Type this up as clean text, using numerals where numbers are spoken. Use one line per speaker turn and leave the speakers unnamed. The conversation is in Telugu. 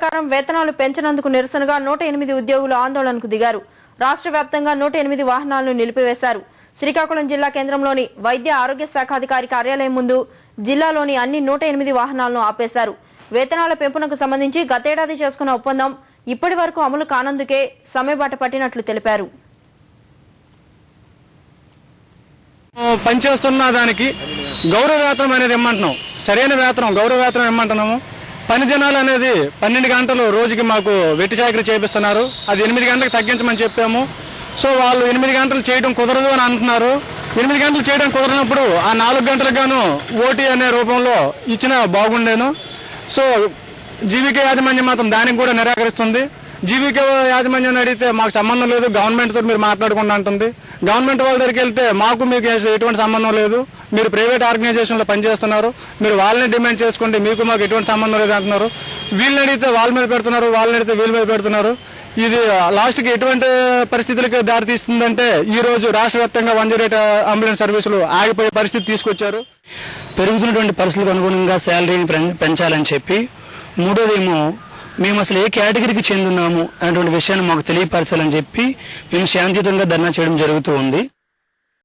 ప్రకారం వేతనాలు పెంచినందుకు నిరసనగా 108 ఉద్యోగులు ఆందోళనకు దిగారు. రాష్ట్ర వ్యాప్తంగా 108 వాహనాలను నిలిపివేశారు. శ్రీకాకుళం జిల్లా కేంద్రంలోని వైద్య ఆరోగ్య శాఖాధికారి కార్యాలయం ముందు జిల్లాలోని అన్ని 108 వాహనాలను ఆపేశారు. వేతనాల పెంపునకు సంబంధించి గతేడాది చేసుకున్న ఒప్పందం ఇప్పటి వరకు అమలు కానందుకే సమ్మెబాట పట్టినట్లు తెలిపారు.
పనిచేస్తున్న దానికి గౌరవ వేతనం అనేది ఇమ్మంటున్నాం. సరైన వేతనం గౌరవ వేతనం ఇమ్మంటున్నాము. పని దినాలు అనేది 12 గంటలు రోజుకి మాకు వెట్టి చాకరీ చేపిస్తున్నారు. అది 8 గంటలకు తగ్గించమని చెప్పాము. సో వాళ్ళు 8 గంటలు చేయడం కుదరదు అని అంటున్నారు. 8 గంటలు చేయడం కుదరనప్పుడు ఆ 4 గంటలకు గాను ఓటీ అనే రూపంలో ఇచ్చినా బాగుండేను. సో జీవికే యాజమాన్యం మాత్రం దానికి కూడా నిరాకరిస్తుంది. జీవికే యాజమాన్యాన్ని అడిగితే మాకు సంబంధం లేదు, గవర్నమెంట్తో మీరు మాట్లాడకుండా అంటుంది. గవర్నమెంట్ వాళ్ళ దగ్గరికి వెళ్తే మాకు మీకు ఎటువంటి సంబంధం లేదు, మీరు ప్రైవేట్ ఆర్గనైజేషన్లో పనిచేస్తున్నారు, మీరు వాళ్ళని డిమాండ్ చేసుకోండి, మీకు మాకు ఎటువంటి సంబంధం లేదు అంటున్నారు. వీళ్ళని అడిగితే వాళ్ళ మీద పెడుతున్నారు, వాళ్ళని అడిగితే వీళ్ళ మీద పెడుతున్నారు. ఇది లాస్ట్కి ఎటువంటి పరిస్థితులకి దారితీస్తుందంటే ఈ రోజు రాష్ట్ర వ్యాప్తంగా 108 అంబులెన్స్ సర్వీసులు ఆగిపోయే పరిస్థితి తీసుకొచ్చారు.
పెరుగుతున్నటువంటి పరిస్థితులకు అనుగుణంగా శాలరీని పెంచాలని చెప్పి, మూడోదేమో మేము అసలు ఏ కేటగిరీకి చెందున్నాము అనేటువంటి విషయాన్ని మాకు తెలియపరచాలని చెప్పి మేము శాంతియుతంగా ధర్నా చేయడం జరుగుతూ ఉంది.